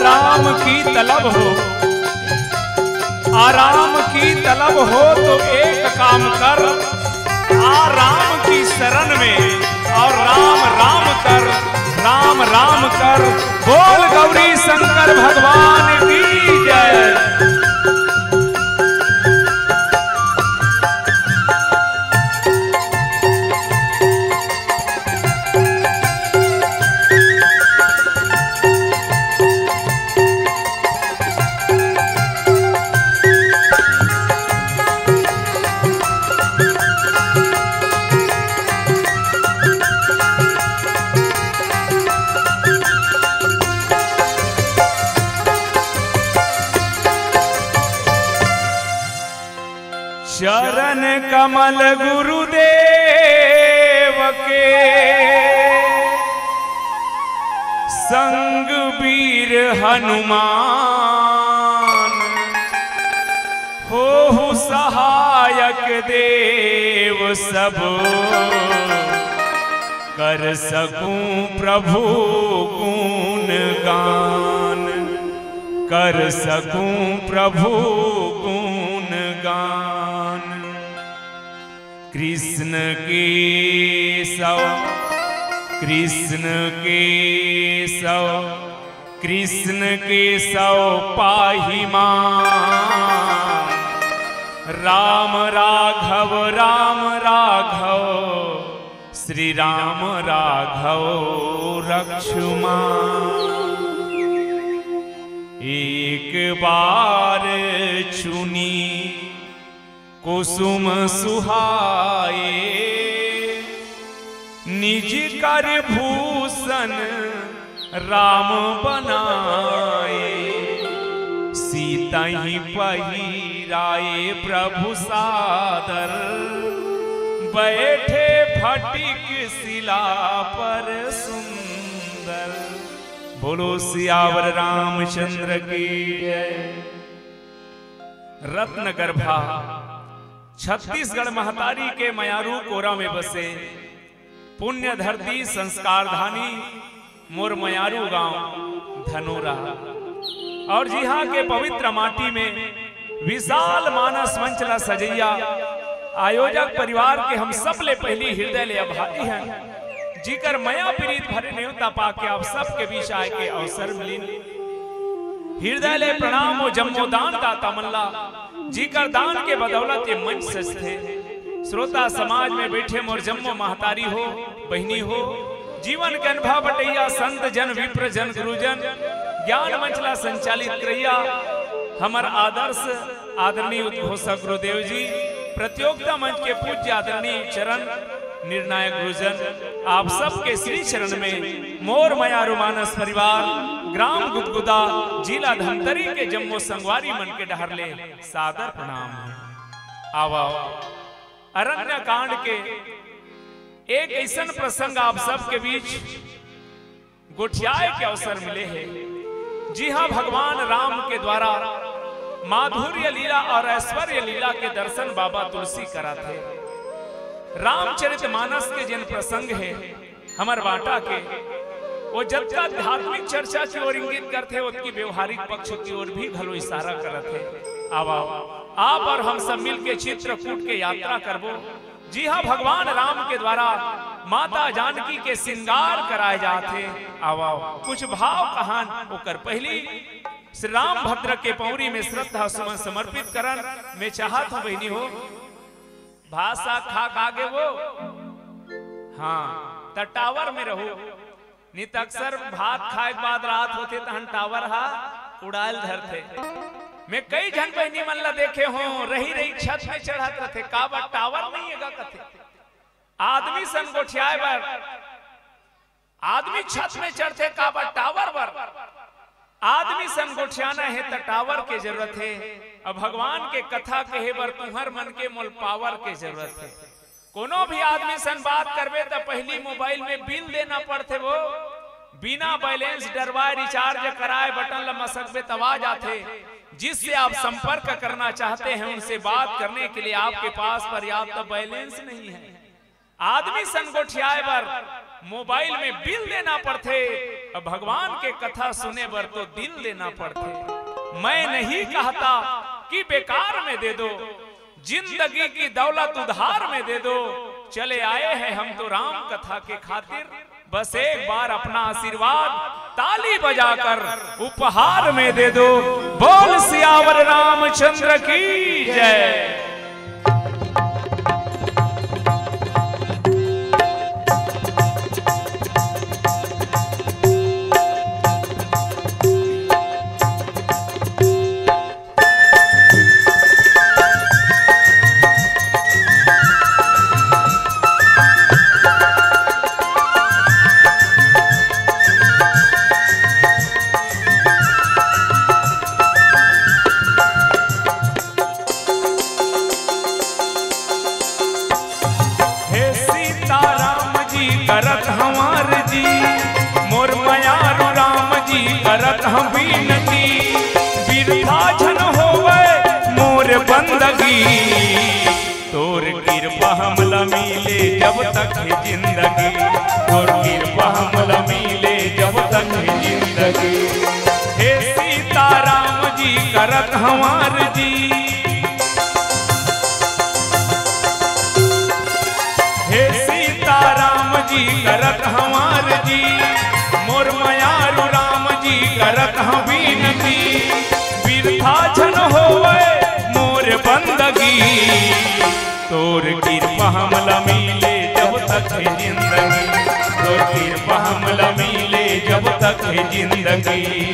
आराम की तलब हो, आराम की तलब हो तो एक काम कर, आराम की शरण में और राम राम कर, राम राम कर। बोल गौरी शंकर भगवान की जय। चरण कमल गुरुदेव के संग वीर हनुमान, हो सहायक देव सब, कर सकूं प्रभु गुण गान, कर सकूं प्रभु गुण गान। कृष्ण केशव कृष्ण केशव कृष्ण केशव पाहि मां, राम राघव श्री राम राघव रक्षु मां। एक बार चुनी कुसुम सुहाए, निज कर भूषण राम बनाए। सीता ही पहिराए प्रभु सादर, बैठे फटिक शिला पर सुंदर। बोलो सियावर रामचंद्र की जय। रत्न गर्भा छत्तीसगढ़ महतारी के मयारू कोरा में बसे पुण्य धरती संस्कार धानी मोर मयारू गांव धनोरा। और जी हाँ के पवित्र माटी में विशाल मानस मंचला सजैया आयोजक परिवार के हम सब ले पहली हृदय ले आभारी हैं, जीकर मया प्रीत भरे न्योता पाके आप सबके बीच आए के अवसर मिली। हृदय ले प्रणाम हो जम्मो दान दाता मल्ला, जीकर दान के बदौलत ये मंच सजते। श्रोता समाज में बैठे मोर जम्मो महतारी हो बहनी हो, जीवन के अनुभव बटैया संत जन विप्र जन गुरुजन ज्ञान मंचला संचालित करैया हमर आदर्श आदरणीय उद्घोषक गुरुदेव जी, प्रतियोगिता मंच के पूज्य आदरणीय चरण निर्णायक गुरुजन, आप सबके श्री चरण में मोर मयारू मानस परिवार ग्राम गुदगुदा जिला धमतरी के जम्मो संगवारी मन के डहरले सादर प्रणाम है। आवा अरण्य कांड के एक ऐसा प्रसंग आप सबके बीच गुठियाए के अवसर मिले हैं। जी हाँ, भगवान राम के द्वारा माधुर्य लीला और ऐश्वर्य लीला के दर्शन बाबा तुलसी करा थे। रामचरितमानस के जिन प्रसंग है हमर बाटा के, वो जब तक धार्मिक चर्चा की ओर इंगित करते, उनकी व्यवहारिक पक्ष की ओर भी घलो इशारा करते। आवा आप और हम सब मिलके चित्रकूट के यात्रा करबो। जी हाँ, भगवान राम के द्वारा माता जानकी के श्रृंगार कराए जाते। आवा कुछ भाव कहान होकर पहली श्री राम भद्र के पौरी में श्रद्धा सुमन समर्पित करन में चाहत हूं बहनी हो। भाषा खाक आगे वो हाँ त टावर में रहो, नित अक्सर भात खाए के बाद रात होते तहन टावर हा उड़ाल धरते। मैं कई जन बहनी मन ला देखे हो रही रही छत में चढ़त रथे, काबर टावर नहीं है कथे। आदमी सन गोठियाए बर आदमी छत में चढ़ते, काबर टावर बर आदमी सन गोठियाना है त टावर के जरूरत है। अब भगवान के कथा कहे बर तुहर मन के मोल पावर के जरूरत है। कोनो भी आदमी सन बात करबे तो पहली मोबाइल में बिल देना पड़ते, वो बिना बैलेंस डरवाए रिचार्ज कराए बटन लमसकबे तब आ जाते। जिससे आप संपर्क करना चाहते हैं उनसे बात करने के लिए आपके पास पर्याप्त बैलेंस नहीं है। आदमी सन गोठियाए बर मोबाइल में बिल देना पड़ते, अब भगवान के कथा सुने बर तो दिल देना पड़ते। मैं नहीं कहता कि बेकार में दे दो, जिंदगी की दौलत उधार में दे दो। चले आए हैं हम तो राम कथा के खातिर, बस एक बार अपना आशीर्वाद ताली बजाकर उपहार में दे दो। बोल सियावर रामचंद्र की जय। करत हमार जी मोर मयारू राम जी करत हम बीनती, बिरथा झन होवे मोर बंदगी। तोर कृपा हमला मिले जब तक है जिंदगी, तोर कृपा हमला मिले जब तक है जिंदगी। हे सीता राम जी करत हमार जी, करत हमार जी मोर मयारू राम जी करत हम बीनती, बिरथा झन होवे मोर बंदगी। तोर कृपा हमला मिले जब तक है जिंदगी, तोर कृपा हमला मिले जब तक है जिंदगी।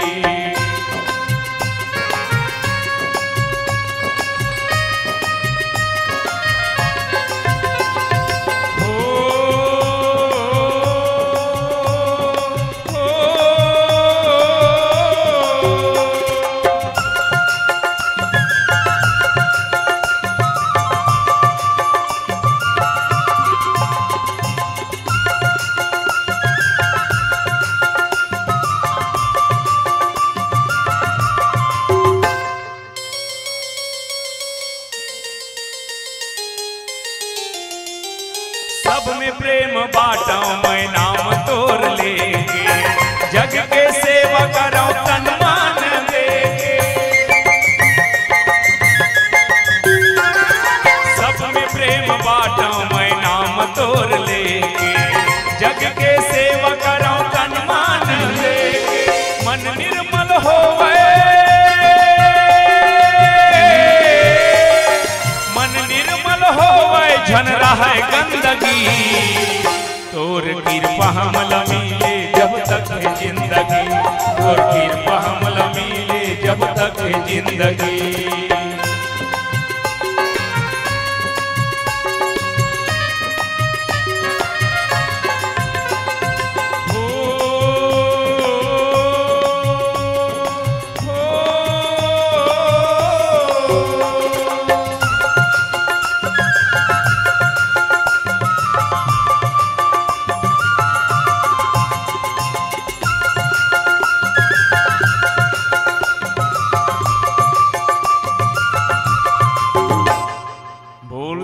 सब में प्रेम बाटा मैं नाम तोर लेके, जग के सेवा करो तन मान देके। सब में प्रेम बाटा मैं नाम तोर लेके, जग के सेवा करो तन मान देके। मन निर्मल होवे, मन निर्मल होवे झन रहे गंदगी। तोर कृपा हमला मिले जब तक है जिंदगी, तोर कृपा हमला मिले जब तक है जिंदगी।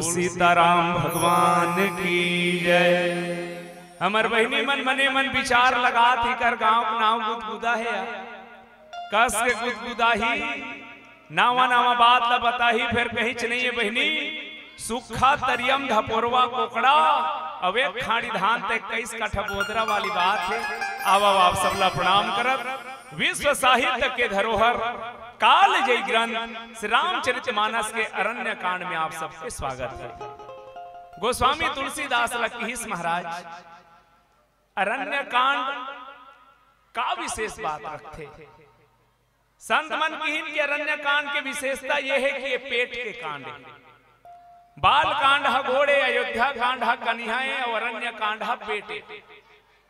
सीताराम भगवान की जय। हमर बहिनी मन मने मन विचार लगा थी कर गांव का नाम गुदगुदा है, कस के गुदगुदा ही नावा नावा बात ला बताही। फिर कहीं नहीं है बहिनी सुखा तरियम धपोरवा कोकड़ा अवे खाड़ी धान ते 21 काठा बोदरा वाली बात है। अब आप सबला प्रणाम करत। विश्व साहित्य के धरोहर काल जय ग्रंथ श्री रामचरितमानस के अरण्य कांड में आप सबके स्वागत है। गोस्वामी तुलसीदास लकीस महाराज अरण्य कांड का विशेष बात रखते। संत मन की अरण्य कांड की विशेषता यह है कि ये पेट के कांड है। बाल कांड है घोड़े, अयोध्या कांड है कन्याएं और अरण्य कांड है बेटे।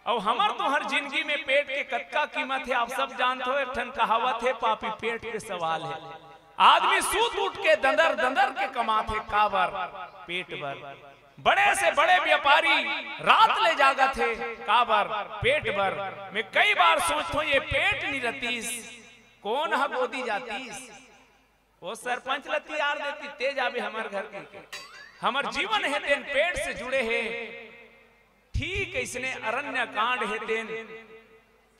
और हमार तो हर जिंदगी में पेट के कत्का कीमत है, आप सब जानते हो। एक ठन कहावत है पापी पेट के सवाल है। आदमी सूत उठ के दंदर दंदर के कमाते काबर पेट भर। बड़े से बड़े व्यापारी रात ले जागा थे काबर पेट भर। मैं कई बार सोचता हूँ ये पेट नहीं रतीस कौन है गोदी जातीस। वो सरपंच लती यार देती तेज आवे हमारे घर के। हमार जीवन है तेन पेट से जुड़े है। ठीक इसने अरण्य कांड है तेन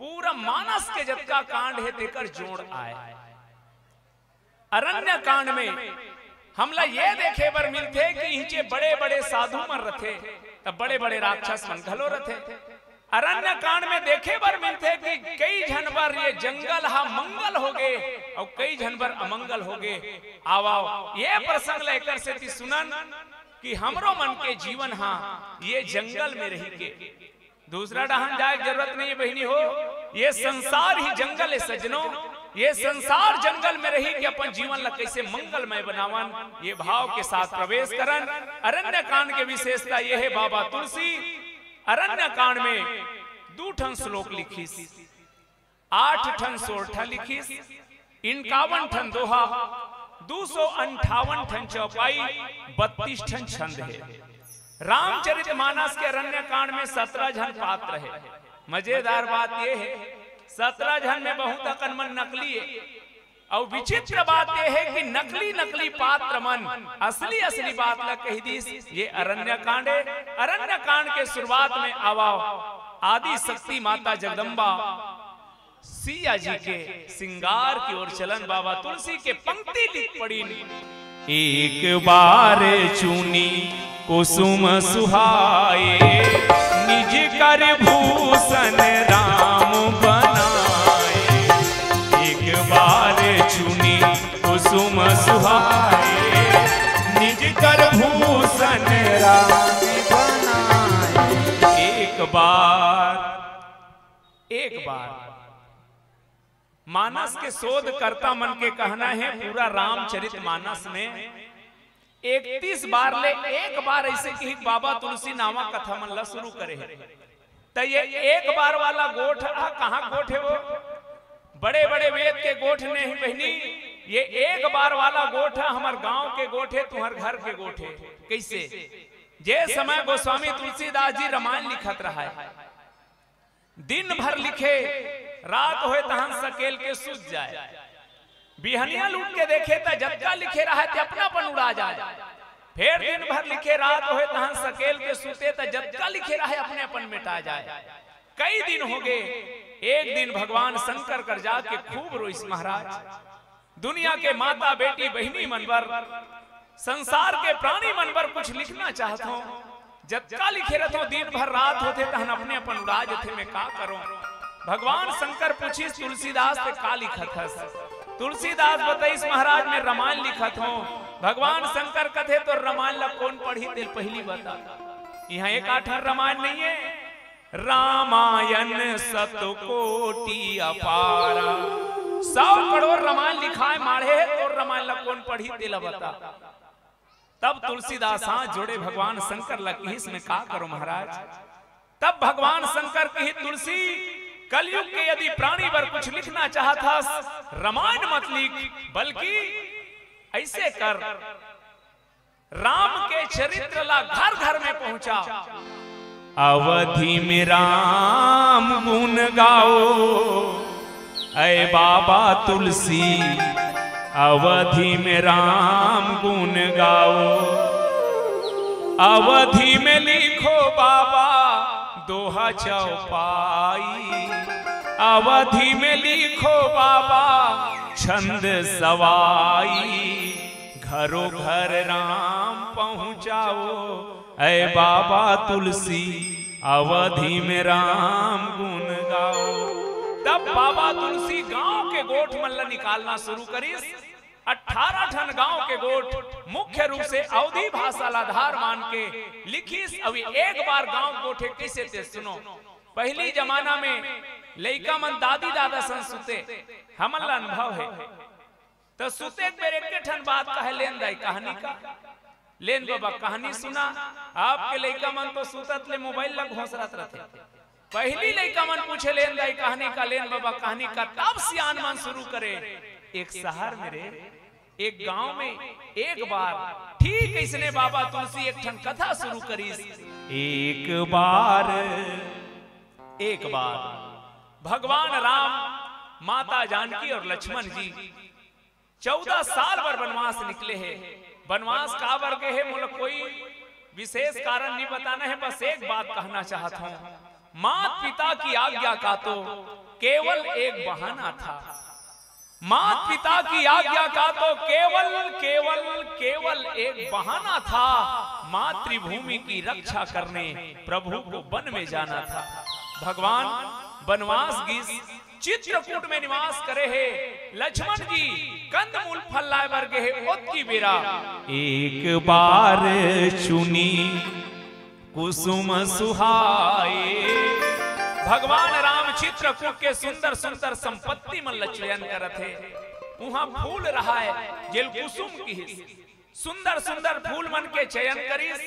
पूरा मानस के जतका कांड है तेकर जोड़ आए। अरण्य कांड में हमला ये देखे बर मिलते कि हिचे बड़े बड़े साधु मन रथे, तब बड़े बड़े राक्षस मन घलो रथे। अरण्य कांड में देखे बर मिलते कि कई जनबर ये जंगल हा मंगल हो गए और कई जनबर अमंगल हो गए। आओ ये प्रसंग लेकर से ती सुनन कि हमरो मन के जीवन हा ये जंगल में रही के दूसरा डहान जाए जरूरत नहीं है बहनी हो। ये संसार ही जंगल है सजनों, ये संसार जंगल में रही कि अपन जीवन ला कैसे मंगलमय बनावन, ये भाव के साथ प्रवेश करन। अरण्य कांड के विशेषता ये है बाबा तुलसी अरण्य कांड में 2 ठन श्लोक लिखिस, 8 ठन सोरठा लिखिस, 51 ठन दोहा, 258 ठन चौपाई, 32 ठन छंद है। रामचरितमानस के अरण्य कांड में 17 जन पात्र है। मजेदार बात यह है 17 जन में बहुत अकनमन नकली है और विचित्र बात यह है कि नकली नकली पात्र मन असली असली बात ला कही दीस। ये अरण्य कांड है। अरण्य कांड के शुरुआत में आवाओ आदि शक्ति माता जगदम्बा सिया जी के श्रृंगार की ओर चलन। बाबा तुलसी के पंक्ति लिख पड़ी, एक बार चुनी कुसुम सुहाए, निज कर भूषण राम बनाए। एक बार चुनी कुसुम सुहाए, निज कर भूषण राम बनाए। एक बार मानस के शोधकर्ता मन के कहना है पूरा रामचरितमानस में 31 बार ले एक बार ऐसे कि बाबा तुलसी नामा कथा मन ला शुरू करे है। तो ये एक बार वाला गोठ कहाँ गोठ है? वो बड़े बड़े वेद के गोठ नहीं बहनी, ये एक बार वाला गोठ है हमार गांव के गोठ है, तुम्हार घर के गोठ है। कैसे? जे समय गोस्वामी तुलसीदास जी रामायण लिखत रहा है, दिन भर लिखे, रात होए तहन सकेल के सूझ जाए, बिहनिया लूट के देखे तो जतका लिखे रहा है अपनापन उड़ा जाए। फिर दिन भर लिखे, रात होए तहन सकेल के सूते तो जतका लिखे रहा है अपने अपन मिटा जाए। कई दिन हो गए, एक दिन भगवान शंकर कर जाके खूब रोइस महाराज, दुनिया के माता बेटी बहनी मनवर, संसार के प्राणी मनवर कुछ लिखना चाहता हूँ, जतका लिखे रहता हूँ दिन भर रात होते तहन अपने अपन उड़ा जाते, मैं का करूं? भगवान शंकर पूछिस तुलसीदास से का लिखत है? तुलसीदास बताइस महाराज मैं रामायण लिखत हूँ। भगवान शंकर कथे तो रामायण ला कौन पढ़ी दिल पहली बता। यहाँ एक आठर रामायण नहीं है, रामायण सतकोटि अपारा, 100 करोड़ रामायण लिखा है माढ़े तो रामायण ला कौन पढ़ी दिल बता। तब तुलसीदास हाथ जोड़े भगवान शंकर ला कहिस में का करो महाराज? तब भगवान शंकर कही तुलसी कलयुग के यदि प्राणी पर कुछ लिखना चाहता रामायण मत लिख, बल्कि ऐसे कर राम के चरित्र ला घर घर में पहुंचा। अवधि में राम गुण गाओ, ऐ बाबा तुलसी अवधि में राम गुण गाओ। अवधि में लिखो बाबा दोहा चौपाई, अवधि में लिखो बाबा छंद सवाई। घरों घर राम पहुंचाओ, ऐ बाबा तुलसी अवधि में राम गुण गाओ। तब बाबा तुलसी गांव के गोठ मल्ला निकालना शुरू करीस। 18 ठन गांव के गोठ मुख्य रूप से अवधी भाषा आधार मान के लिखिस। अभी एक बार गांव गोठे कैसे थे सुनो। पहली जमाना में लइका मन दादी दादा सन सुते, हमन ला अनुभव है तो सुते बेर एक ठन बात कहे लेन दाई कहानी का, लेन बाबा कहानी सुना। आपके लइका मन तो सुतत ले मोबाइल ला घोसरत रहते। पहली लइका मन पूछे लेन दाई कहानी का, लेन बाबा कहानी का। तब सियान मन शुरू करे, एक शहर में रे एक गांव में एक बार ठीक इसने बाबा तुलसी एक ठन कथा शुरू करी। एक बार भगवान राम, माता जानकी और लक्ष्मण जी 14 साल पर वनवास निकले हैं। वनवास का वर्ग है मुझे कोई विशेष कारण नहीं बताना है, बस एक बात कहना चाहता हूँ। माता पिता की आज्ञा का तो केवल एक बहाना था। माता पिता की आज्ञा का तो केवल केवल केवल एक बहाना था। मातृभूमि की रक्षा करने प्रभु को वन में जाना था। भगवान वनवास गीस चित्रकूट में निवास करे है। लक्ष्मण जी कंदमूल फल लाए वर्गे है ओत की बेरा। एक बार चुनी कुसुम सुहाए। भगवान राम चित्रकूट के सुंदर सुंदर संपत्ति मन लचयन करत है। वहां फूल रहा है जेल कुसुम की सुंदर सुंदर फूल मन के चयन करीस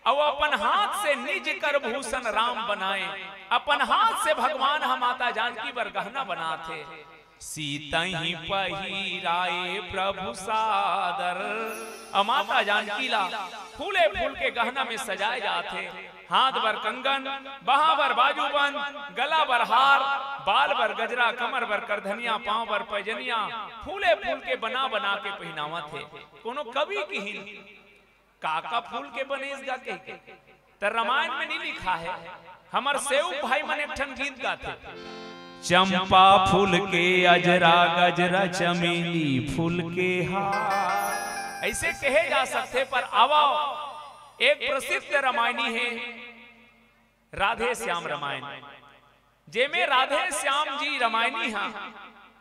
और अपन हाथ से निज कर भूषण राम बनाए। अपन हाथ से भगवान हम माता जानकी पर गहना बनाते। सीता ही पहिराए प्रभु सादर। माता जानकी ला फूले फूल के गहना में सजाए जाते। हाथ बर कंगन, बाह बर बाजूबंद, गला बर हार, बाल बर गजरा, कमर बर करधनिया, पांव बर पैजनिया फूले फूल के बना बना के पहनावा थे। कोनो कवि की ही काका फूल के बनेस गा के तो रामायण में नहीं लिखा है। हमार सेव भाई मन एक ठन गीत गाते। चंपा फूल के अजरा गजरा चमेली फूल के हार। ऐसे कहे जा सकते पर आवाओ एक प्रसिद्ध रामायणी है राधे श्याम रामायण। जेमे राधे श्याम जी रामायणी हा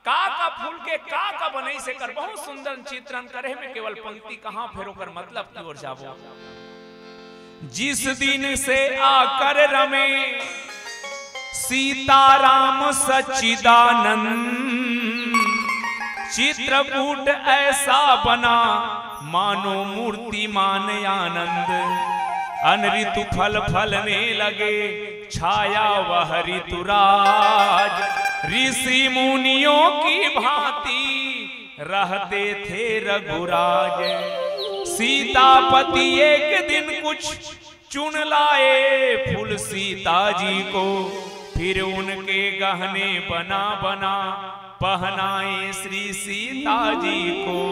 का फूल के का बनई से कर बहुत सुंदर चित्रण करे में केवल पंक्ति कहां फेरो कर मतलब की ओर जाबो। जिस दिन से आकर रमे सीताराम सच्चिदानंद। चित्रकूट ऐसा बना मानो मूर्ति मान आनंद। अनऋतु फल फलने लगे छाया वह ऋतुराज। ऋषि मुनियों की भांति रहते थे रघुराज। सीतापति एक दिन कुछ चुन लाए फूल सीता जी को। फिर उनके गहने बना बना पहनाए श्री सीता जी को।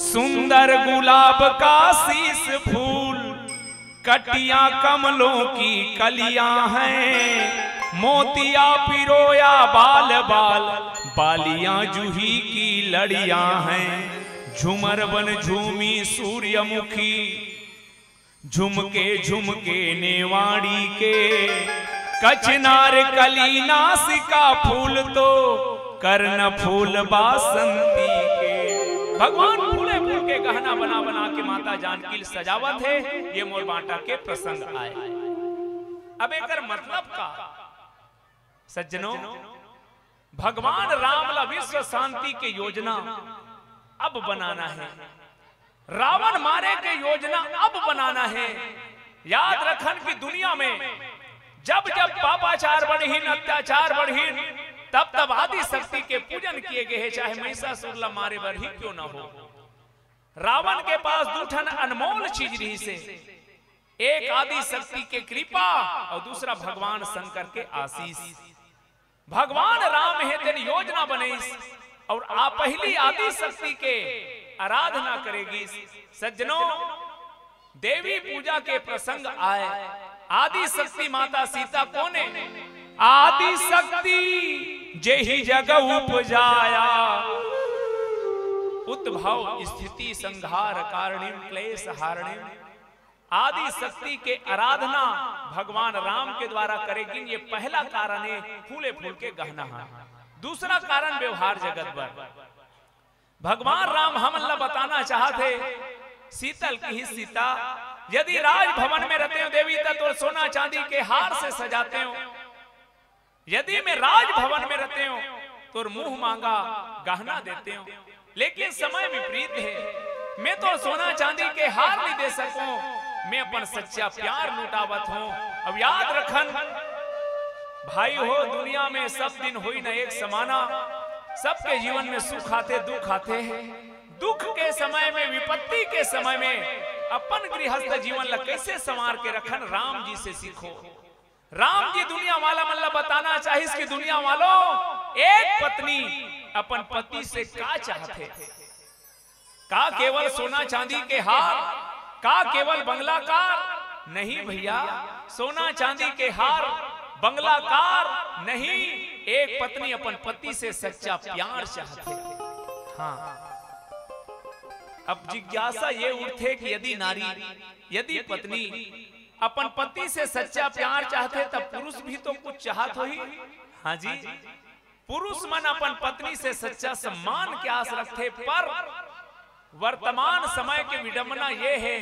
सुंदर गुलाब का शीश फूल कटिया कमलों की कलियां हैं। मोतिया पिरोया बाल बाल बालियां जूही की लड़ियां हैं। झुमर बन झूमी सूर्यमुखी झुमके झुमके नेवाड़ी के। कचनार कली नासिका फूल तो कर्ण फूल बासंती के। भगवान फूले फूल के गहना बना बना के माता जानकी सजावत है। ये मोर बांटा के प्रसंग आए। अब एक मतलब का सज्जनों भगवान राम ला विश्व शांति के योजना अब बनाना है। रावण मारे के योजना अब बनाना है। याद रखन की दुनिया में जब जब पापाचार बढ़हीन अत्याचार बढ़हीन तब तब आदि शक्ति के पूजन किए गए हैं। चाहे महिषासुर मारे बर ही क्यों ना हो। रावण के पास दूठन अनमोल चीज रही से एक आदि शक्ति के कृपा और दूसरा भगवान शंकर के आशीष। भगवान राम है तेन योजना बनेस और आप पहली आदि शक्ति के आराधना करेगी। सज्जनों देवी पूजा के प्रसंग आए। आदि शक्ति माता सीता कोने आदि शक्ति जेहि जगह उपजाया। उद्भव स्थिति संहार कारणिम क्लेश हारणिम। आदि शक्ति के आराधना भगवान राम के द्वारा करेगी। ये पहला कारण है फूले फूल के गहना। दूसरा कारण व्यवहार जगत पर भगवान राम हम अल्लाह बताना चाहते शीतल की सीता यदि राजभवन में रहते हो देवी तो सोना चांदी के हार से सजाते हो। यदि मैं राजभवन में रहते हो तो मुंह मांगा गहना देते हो। लेकिन समय विपरीत है। मैं तो सोना चांदी के हार नहीं दे सकूं। मैं अपन सच्चा प्यार लुटावत हूं। अब याद रखन भाई हो दुनिया में सब दिन हुई न एक समाना। सबके जीवन में सुख आते दुख आते हैं। दुख के समय में विपत्ति के समय में अपन गृहस्थ जीवन ला कैसे संवार के रखन राम जी से सीखो। राम जी दुनिया वाला मल्ला बताना चाहिए कि दुनिया वालों एक पत्नी अपन पति से का चाहते। का केवल सोना चांदी के हार, का केवल बंगला कार नहीं भैया। सोना चांदी के हार बंगला कार नहीं, एक पत्नी अपन पति से सच्चा प्यार चाहते। हाँ, अब जिज्ञासा ये उठे कि यदि पत्नी अपन पति से सच्चा प्यार चाहते तब पुरुष भी तो कुछ चाहत होही। हाँ जी, पुरुष मन अपन पत्नी से सच्चा सम्मान के आस रखते, पर वर्तमान समय की विडंबना ये है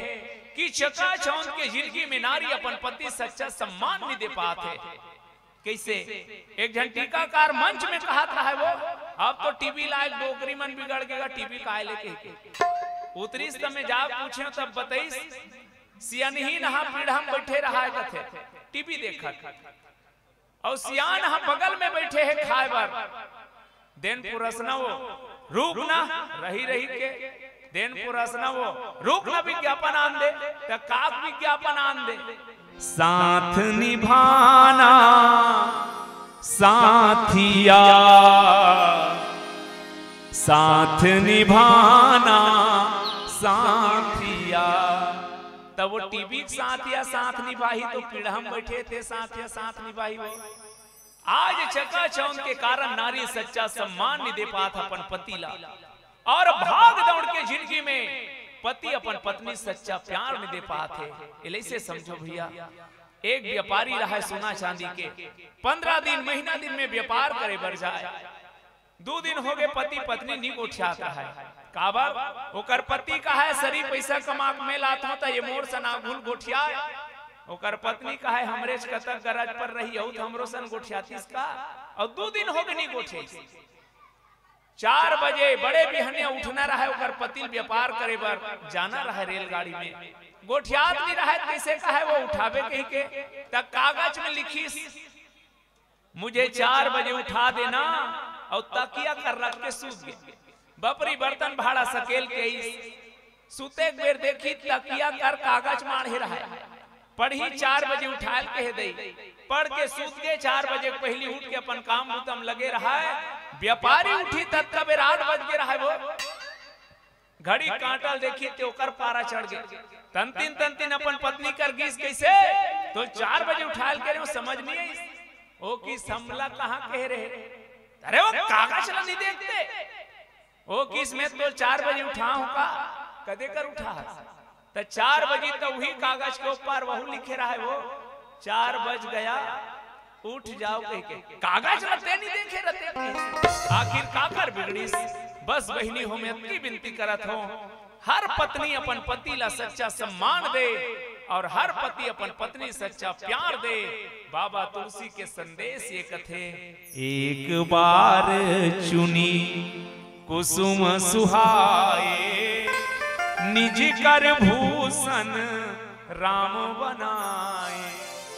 कि चकाचौंध के जिंदगी में नारी अपन पति सच्चा सम्मान नहीं दे पाते। कैसे? एक जन टीकाकार मंच में कहा था है वो, अब तो टीवी लाइक डोकरी मन बिगड़ गएगा, टीवी काहे लेके उतरी समय जा पूछे तब बताइस सियान ही नहा पीढ़ हम बैठे रहा है कथे टीवी देखा, और सियान हम बगल में बैठे हैं खाए बार देन पुरसना वो रूप ना रही के देन पुरसना वो रूप ना विज्ञापन आन दे तो काक विज्ञापन आन दे। साथ निभाना साथिया, साथ निभाना साथिया, तब वो टीवी के साथ या साथ निभाई तो पीढ़ हम बैठे थे साथ या साथ निभाई वो। आज चकाचौंध के कारण नारी सच्चा सम्मान नहीं दे पाता अपन पति ला, और भाग दौड़ के जिंदगी में पति अपन पत्नी सच्चा प्यार नहीं दे पाते। ऐसे समझो भैया, एक व्यापारी रहा है सोना चांदी के, 15 दिन महीना दिन में व्यापार करे बर जाए, 2 दिन हो गए पति पत्नी नहीं उठियाता है। काबर ओकर पति का है सरी पैसा कमा में लात होता ये मोर सना घुल गोठिया, ओकर पत्नी का है हमरे कतक गरज पर रही हो तो हमरो सन गोठियातीस का, और 2 दिन हो गए नहीं गोठे। 4 बजे बड़े बिहनिया उठना रहा, ओकर पति व्यापार करे बर जाना रहा रेलगाड़ी में, गोठियात नहीं रहा, कैसे का है वो उठावे कहीं के तक कागज में लिखीस मुझे 4 बजे उठा देना, और तकिया कर रख के सूत गए। बपरी बर्तन भाड़ा सकेल के सुते बेर देखी तकिया कर कागज मार ही रहा है, पढ़ी 4 बजे उठाल के दे, पढ़ के सूत गए। 4 बजे पहली उठ के अपन काम बुतम लगे रहा है। व्यापारी उठी तब का बेर 8 बज गए रहा है, वो घड़ी कांटल देखी तो ओकर पारा चढ़ गए। तन अपन पत्नी कर गीस कैसे तो 4 बजे उठाल के रहे, समझ नहीं आई ओ की समला कहाँ कह रहे, अरे वो कागज नहीं देखते ओ किस में तो 4 बजे उठा हूं का कदे कर उठा तो 4 बजे तो वही कागज के ऊपर वही लिखे रहा है वो 4 बज गया उठ जाओ कह के, कागज रहते नहीं देखे रहते। आखिर काकर बिगड़ी बस बहनी हो मैं इतनी विनती करत हो, हर पत्नी अपन पति ला सच्चा सम्मान दे और हर पति अपन पत्नी सच्चा प्यार दे। बाबा तुलसी के संदेश ये कथे, एक बार चुनी कुसुम सुहाए, निज कर भूषण राम बनाए।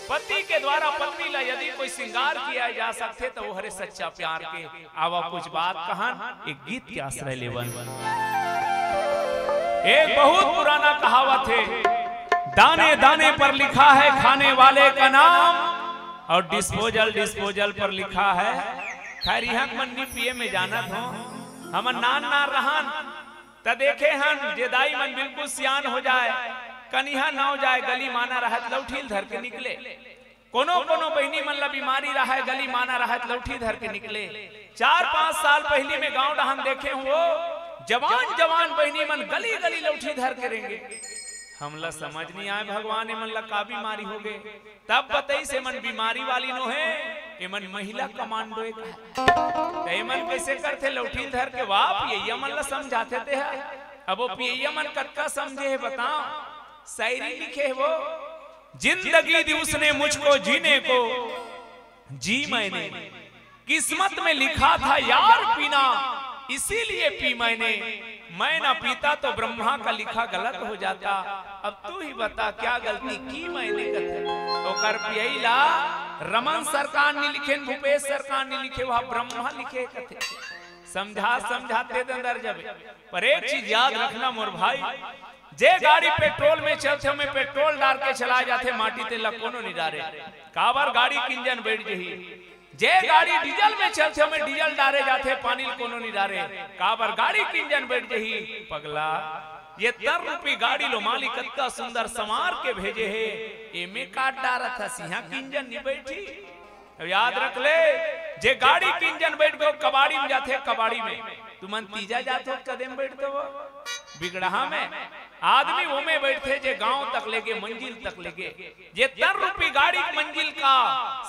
पति के द्वारा पत्नी ला यदि कोई श्रृंगार किया जा सकते तो वो हरे सच्चा प्यार के। आवा कुछ बात कहन एक गीत के आश्रय लेवन। एक बहुत पुराना कहावत है, दाने दाने पर लिखा है खाने वाले का नाम, और डिस्पोजल पर लिखा है। खैर यहाँ मंडी पिए में जाना था हम नान रहन त देखे हन जे दाई मन बिल्कुल सियान हो जाए, कनिहा ना हो जाए, गली माना रहत लौठील धर के निकले। कोनो बहनी मन ला बीमारी रहा है, गली माना रहत लौठी धर के निकले। 4-5 साल पहले में गांव डहन देखे हुए जवान बहनी मन गली लौठी धर करेंगे। हमला समझ नहीं आए भगवान मन ला का बीमारी हो गए, तब बताई से मन बीमारी वाली नो है, ये मन महिला कमांडो एक है। मन कैसे करते लौठी धर के वाप ये मन ला समझाते थे। अब वो पिया मन कत्का समझे है बताओ। शायरी लिखे है वो, जिंदगी दी उसने मुझको जीने को, जी मैंने किस्मत में लिखा था यार पीना, इसीलिए पी मैंने, मैं ना पीता तो ब्रह्मा का लिखा गलत हो जाता। अब तू ही बता क्या गलती की मैंने कथे तो कर पियला। रमन सरकार ने लिखे, भूपेश सरकार ने लिखे, वह ब्रह्मा लिखे कथे। समझाते अंदर जब पर एक चीज याद रखना मोर भाई, जे गाड़ी पेट्रोल में चलते में पेट्रोल डाल के चला जाते माटी ते लकोनो नहीं डारे, काबर गाड़ी की इंजन बैठ गई। जे गाड़ी डीजल में चलते में डीजल डारे जाते पानी कोनो नहीं डारे, काबर गाड़ी की इंजन बैठ गई। पगला ये 10 रुपये गाड़ी लो मालिक कत्ता सुंदर समार के भेजे है, एमे काट डारा था सिंहा की इंजन नहीं बैठी। याद रख ले जे गाड़ी के इंजन बैठ गो कबाड़ी में जाते कबाड़ी में तू मन तीजा जाते कदम बैठते वो बिगड़हा में आदमी वो में बैठते जे गांव तक लेके मंजिल तक लेके जे 10 रुपये गाड़ी मंजिल का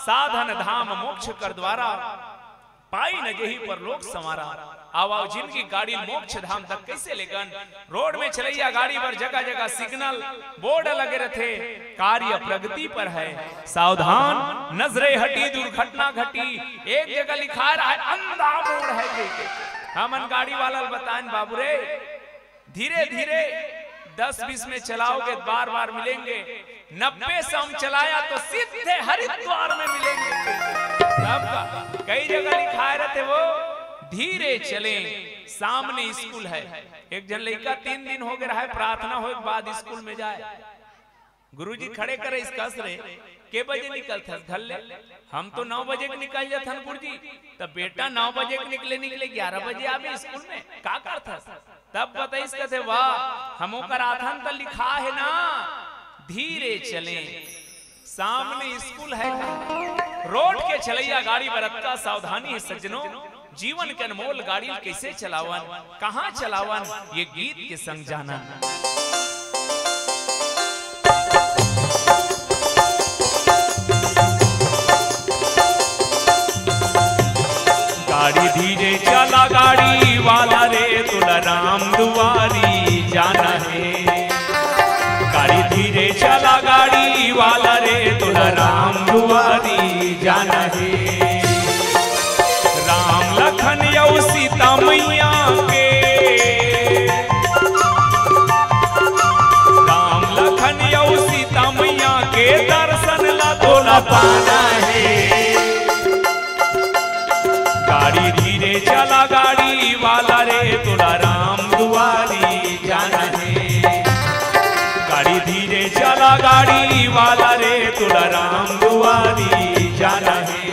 साधन धाम मोक्ष कर द्वारा पाई न जही पर लोग समारा आवाओ जिनकी गाड़ी मोक्ष धाम तक कैसे लेगन रोड में चलैया गाड़ी पर जगह जगह सिग्नल बोर्ड लगे रहते कार्य प्रगति पर है सावधान नजरे हटी दुर्घटना घटी एक जगह लिखा रहा है अंधा मोड़ है हमन गाड़ी वाला बताएं बाबू रे धीरे धीरे 10-20 में चलाओगे बार बार मिलेंगे 90 से हम चलाया तो सीधे हरिद्वार में मिलेंगे सबका कई जगह लिखा रहते वो धीरे चले सामने स्कूल है एक जन लड़का 3 दिन हो गया है प्रार्थना हो के बाद स्कूल में जाए गुरुजी खड़े करे इस कस रे के बजे निकलते धल ले हम तो 9 बजे के निकल जाते हैं गुरुजी तब बेटा 9 बजे के निकले 11 बजे आवे स्कूल में का करता तब बताइस कैसे वाह हम ओकर आथन तो लिखा है ना धीरे चले सामने स्कूल है रोड के चलैया गाड़ी बरतका सावधानी है सज्जनों जीवन के अनमोल गाड़ी कैसे चलावन कहां चलावन ये गीत के संग जाना गाड़ी धीरे चला गाड़ी वाला रे तुला राम दुआरी जाना है गाड़ी धीरे चला गाड़ी वाला रे तुला राम दुआरी जाना है राम लखन यौ सीता मैया के राम लखन यौ सीता मैया के दर्शन ला तोला पाना है गाड़ी धीरे चला गाड़ी वाला रे तुला राम दुआरी जाना है गाड़ी धीरे चला गाड़ी वाला रे तुला राम दुआरी जाना है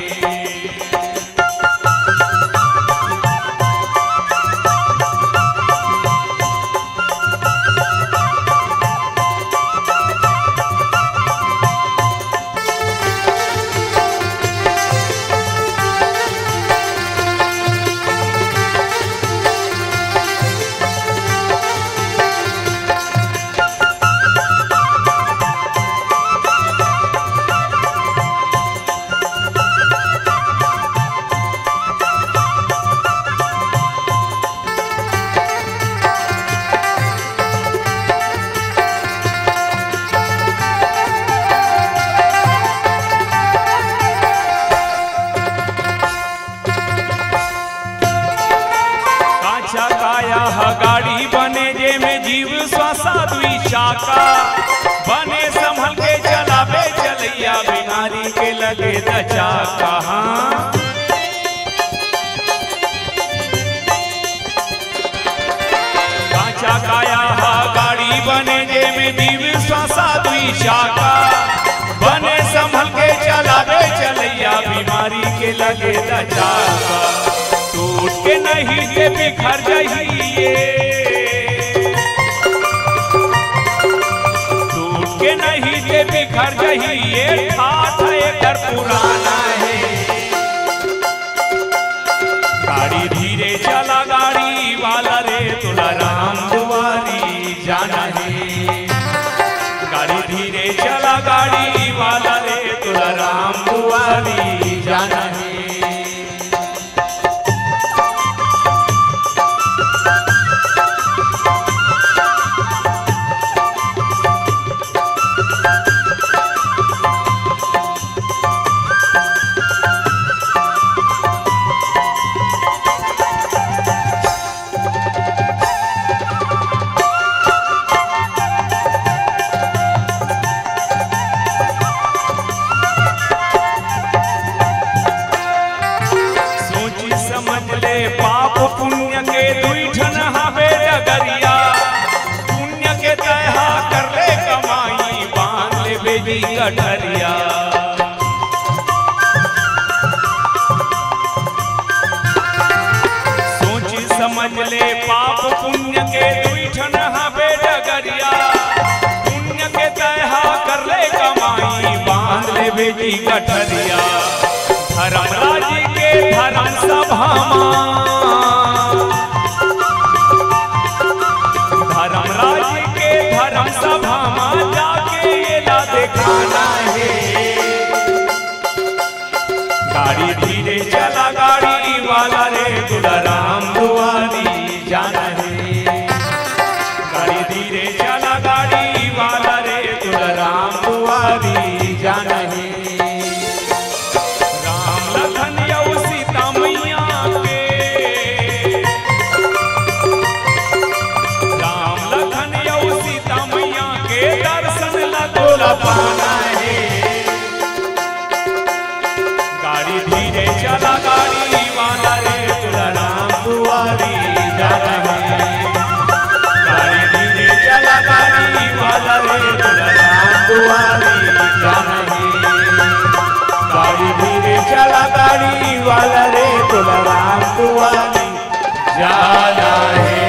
गाड़ी बने जे में जीव श्वासा दुई चाका बने संभल के चलावे चलैया बिहारी के लगे न चाका काचा काया गाड़ी बने जे में जीव श्वासा दुई चाका बने संभल के चलावे चलैया बीमारी के लगे न चाका टूट के नहीं के बिखर जाइए टूट के नहीं के बिखर जाइए ठाठ एकर पुराना है गाड़ी धीरे चला गाड़ी वाला रे तुला राम दुआरी जाना है गाड़ी धीरे चला गाड़ी वाला रे तुला राम दुआरी जाना है पाप पुण्य के दुई ठन हवे डगरिया पुण्य के तहा कर ले कमाई बांध ले बेबी गठरिया सोची समझ ले पाप पुण्य के दुई ठन हवे डगरिया पुण्य के तहा कर ले कमाई बांध ले बेबी गठरिया धर्मराज के धर्म सभा धर्मराज के धर्म सभा में जाके ये ला दिखाना है। गाड़ी धीरे चला गाड़ी वाला रे तुलाराम दुआरी जाना है। गाड़ी धीरे चला गाड़ी वाला रे तुलाराम दुआरी जाना है। पाना है। गाड़ी धीरे चला गाड़ी वाला रे तुलाराम दुआरी जाना है। गाड़ी धीरे चला गाड़ी वाला रे तुलाराम दुआरी जाना है। गाड़ी धीरे चला गाड़ी वाला रे तुलाराम दुआरी जाना है।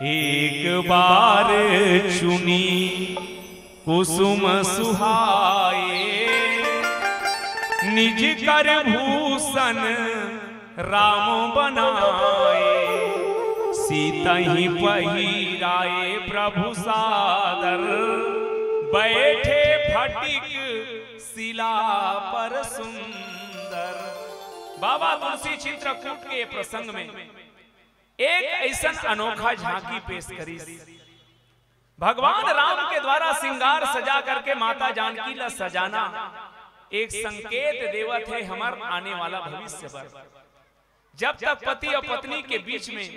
एक बार चुनी कुसुम सुहाए निज कर भूषण राम बनाए। सीता ही पहिराए प्रभु सादर बैठे फटिक शिला पर सुंदर। बाबा तुलसी चित्रकूट के प्रसंग में एक ऐसा अनोखा झांकी पेश करी। भगवान राम के द्वारा श्रृंगार सजा करके माता जानकी ला सजाना एक संकेत देवत है हमार आने वाला भविष्य पर। जब तक पति और पत्नी के बीच में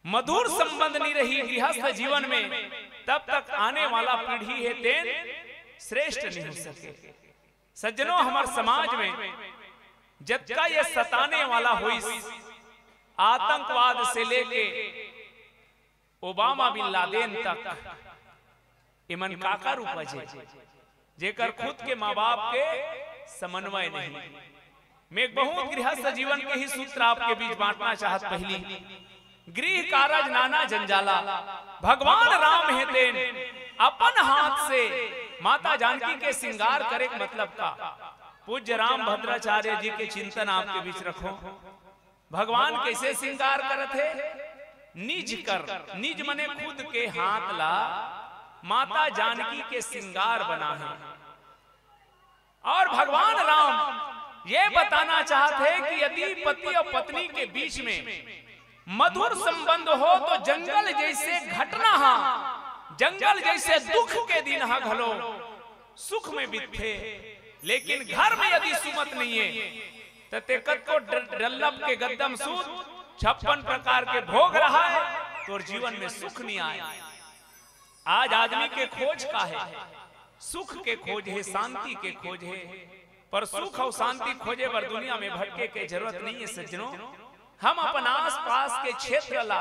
मधुर संबंध नहीं रही गृहस्थ जीवन में, तब तक आने वाला पीढ़ी है तेन श्रेष्ठ नहीं हो सके। सज्जनों, हमार समाज में जब का ये सताने वाला हुई, आतंकवाद से लेके ओबामा बिन लादेन तक इमन काकर उपजे जेकर खुद के माँ बाप के समन्वय नहीं। मैं एक बहुत गृहस्थ जीवन के ही सूत्र आपके बीच बांटना चाहत। पहली, गृह कारज नाना जंजाला। भगवान राम है तेन अपन हाथ से माता जानकी के श्रृंगार करे मतलब का। पूज्य राम भद्राचार्य जी के चिंतन आपके बीच रखो। भगवान कैसे श्रृंगार करत है? निज कर, निज मने खुद के हाथ ला माता जानकी के श्रृंगार बना है। और भगवान राम ये बताना चाहते हैं कि यदि पति और पत्नी के बीच में मधुर संबंध हो तो जंगल जैसे घटना हा, जंगल जैसे दुख के दिन हा घलो सुख में बीते। लेकिन घर में यदि सुमत नहीं है तो तेकत को डल्लभ के गद्दम सूद 56 प्रकार के भोग रहा है तो जीवन में सुख नहीं आया। आज आदमी के खोज का है, सुख के खोज है, शांति के खोज है। पर सुख और शांति खोजे पर दुनिया में भटके के जरूरत नहीं है। सज्जनों, हम अपन आस पास के क्षेत्र ला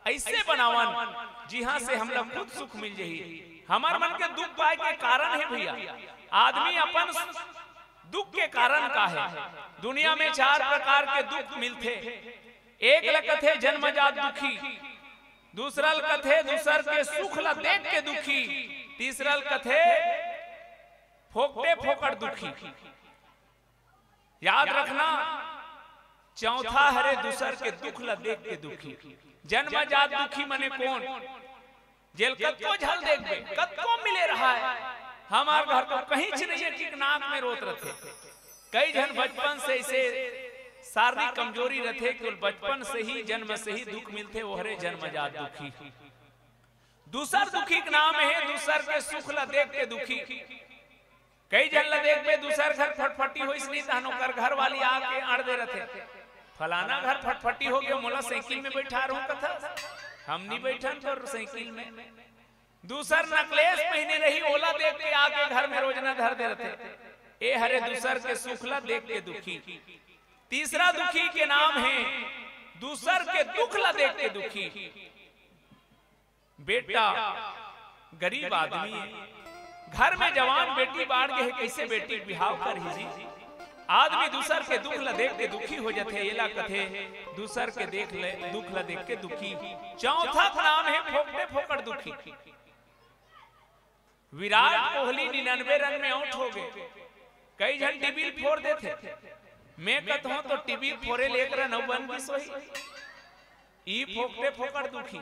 ऐसे बनावन जहां से हम लोग खुद सुख मिल जाए। हमार मन के दुख पाए के कारण है भैया, आदमी अपन दुख के कारण का है। दुनिया में 4 प्रकार के दुख मिलते। एक लकथे जन्मजात दुखी, दूसरा कथे दूसर के सुख ला देख के दुखी, तीसरा कथे फोकटे फोकट दुखी। याद रखना, चौथा हरे दूसर के दुख ला देख के दुखी। जन्मजात दुखी मने कौन? जेल कत्तो झल देख बे, कत्तो मिले रहा है। हमार घर को कहीं नहीं कि नाक में रोत रखे। कई जन बचपन से इसे शारीरिक कमजोरी रखे कि बचपन से ही जन्म से ही दुख मिलते, वो हरे जन्मजात दुखी। दूसर दुखी का नाम है दूसर के सुख ला देख के दुखी। कई जन ला देख पे दूसर घर फटफटी हो, इसलिए तहनो कर घर वाली आके आड़ दे रहे। फलाना घर फटफटी हो गया, मोला साइकिल में बैठा रहूं कथा, हम नहीं बैठन पर साइकिल में। दूसर नकलेस पहने रही, ओला देख के आके घर में रोजना धर दे रहे। ए हरे दूसर के सुख ला देख के दुखी। तीसरा दुखी के नाम है दूसर के दुख ला देख के दुखी। बेटा गरीब आदमी है, घर में जवान बेटी बाढ़ गए, कैसे बेटी बिहाव कर ही जी। आदमी दूसर के दुख ला देख के दुखी हो जाते। ये ला कथे दूसर के देख ले दुख ला देख के दुखी। चौथा नाम है फोकटे फोकट दुखी। विराट कोहली 99 रन में आउट हो गए, कई जन टेबिल फोड़ देते। मैं कहत हूं तो टीवी फोरे लेकर न बन की सोई ई फोकते फोकड़ दुखी।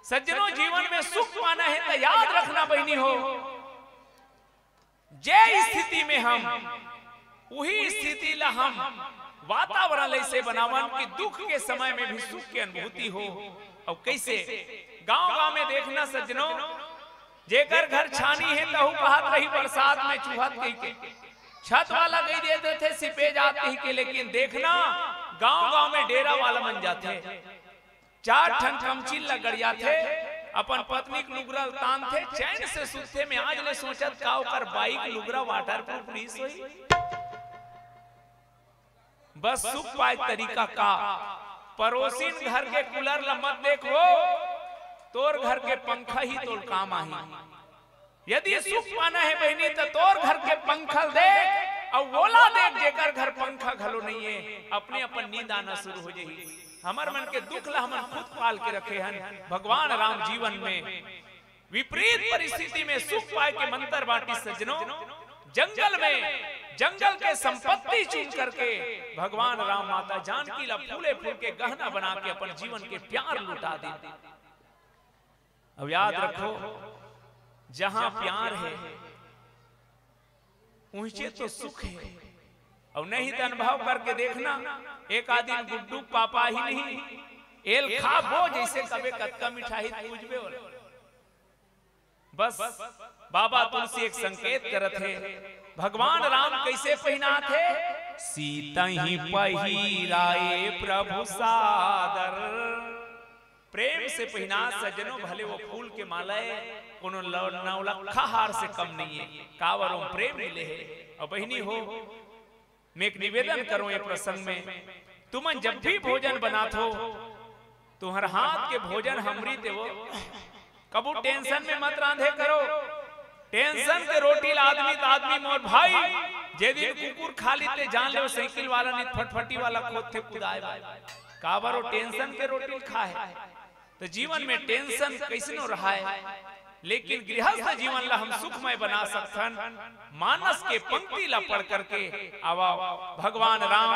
सज्जनों जीवन में सुख पाना है तो याद रखना बहनी हो, जे स्थिति में हम वही स्थिति ला हम वातावरण ऐसे बनावन कि दुख के समय में भी सुख की अनुभूति हो। और कैसे गांव-गांव में देखना सज्जनों, जेकर घर छानी है तहु कहत रही बरसात में चूहत कही के, छत वाला गई देते थे सिपे जाते ही के, लेकिन देखना गांव-गांव में डेरा वाला बन जाते, 4 ठन कमचिल लगड़िया थे, अपन पत्नी के लुगरा तान थे, चैन से सुते में आज ने सोचत का ओकर बाइक लुगरा वाटरप्रूफ नहीं सोई। बस सुख पाए तरीका का, पड़ोसिन घर के कूलर लमत देखो, तोर घर के पंखा ही तोर काम आही। यदि सुख पाना है बहनी तो तोर घर के पंखा देख और बोला देख, जेकर घर पंखा घलो नहीं है, अपने अपन नींद आना शुरू हो जाएगी। हमार मन के दुख ला हमन खुद पाल के रखे हैं। भगवान राम जीवन में विपरीत परिस्थिति में सुख पाए के मंत्र बाटी सज्जनों, जंगल में जंगल के संपत्ति चुन करके भगवान राम माता जानकी ला फूले फूल के गहना बना के अपन जीवन के प्यार लुटा दी। अब याद रखो, जहां प्यार है ऊंचे तो सुख है। और नहीं तो अनुभव करके देखना, एक आदमी गुड्डू पापा ही नहीं एल खाबो जैसे कबे कतका मिठाई पूजबे और बस बाबा तुलसी एक संकेत करत है। भगवान राम कैसे पहना थे, सीता ही पहिराए प्रभु सादर, प्रेम से पहना सज्जनों, भले वो फूल के मालाए कोनो नौलखा हार से कम नहीं है, कावरों प्रेम मिले है। और बहनी हो, मैं एक निवेदन करूं ये प्रसंग में, तुम जब भी भोजन बनात हो तुम्हारे हाथ के भोजन हमरी देवो, कबू टेंशन में मत रांधे करो। टेंशन के रोटी आदमी मोर भाई, जे दिन कुकुर खा लेते जान ले साइकिल वाला नहीं फटफटी वाला खोद थे कुदाए काबरो टेंशन के रोटी खा है। तो जीवन में टेंशन कैसनो रहा है, लेकिन गृहस्थ जीवन ला हम सुखमय बना सकथन। मानस के पंक्ति ला पढ़ करके आवा भगवान राम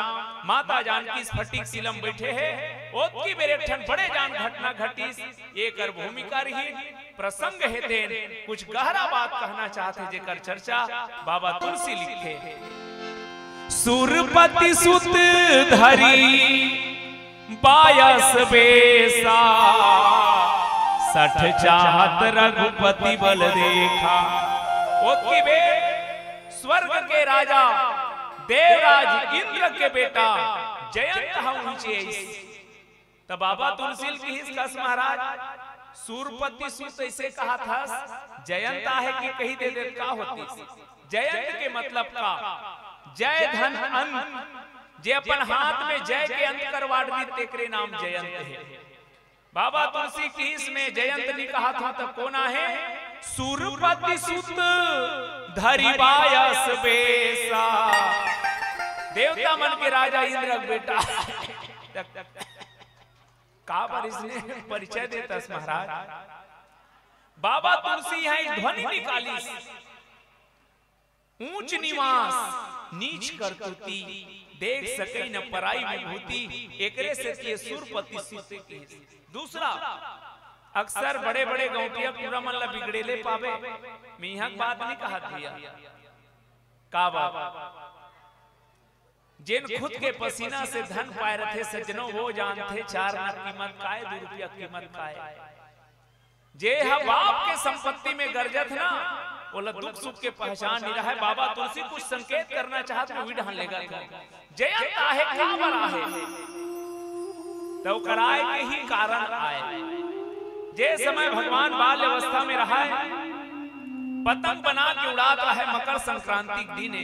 माता जानकी स्फटिक शिलम बैठे है, ओतकी बेरे ठन बड़े जान घटना घटिस, एक भूमिका रही प्रसंग हेते कुछ गहरा बात कहना चाहते, जेकर चर्चा बाबा तुलसी लिखे। सुरपति सुत धरी बायस बेसा, 60 चाहत रघुपति बल देखा। ओतकी बे स्वर्ग के राजा देवराज इंद्र के बेटा जयंत ऊंचे। तब बाबा तुलसी की हिस्स महाराज सूरपति सुत ऐसे कहा था, जयंत है कि कहीं दे दे का होती। जयंत के मतलब का जय धन अंत, जे अपन हाथ में जय के अंत करवाड़ दी तेकरे नाम जयंत है। बाबा तुलसी की इसमें जयंत ने कहा था तब कोना है, सूरपति सुत धरी बायस बेसा, देवता मन के राजा इंद्र बेटा। का पर इसने परिचय देता महाराज। बाबा तुलसी यहाँ ध्वनि निकाली, ऊंच निवास नीच करतुती, देख सके न पराई विभूति, एकरे से किए सूरपति सुत के। दूसरा, अक्सर बड़े बड़े गौटिया पूरा मन ला बिगड़ेले पावे, मैं यहाँ बात नहीं कहा दिया का बाबा, जिन खुद के पसीना से धन पाए रहे सज्जनों, वो जानते 4 आना कीमत का है, 2 रुपया कीमत का है। जे हम बाप के संपत्ति में गर्जत ना, बोला दुख सुख के पहचान नहीं रहा है। बाबा तुलसी कुछ संकेत करना चाहत तो विधान लेगा, जयंत आहे कावर आहे, तो कराए के ही कारण आए। जे समय भगवान बाल अवस्था में रहा है, पतंग बना के उड़ाता है मकर संक्रांति के दिन।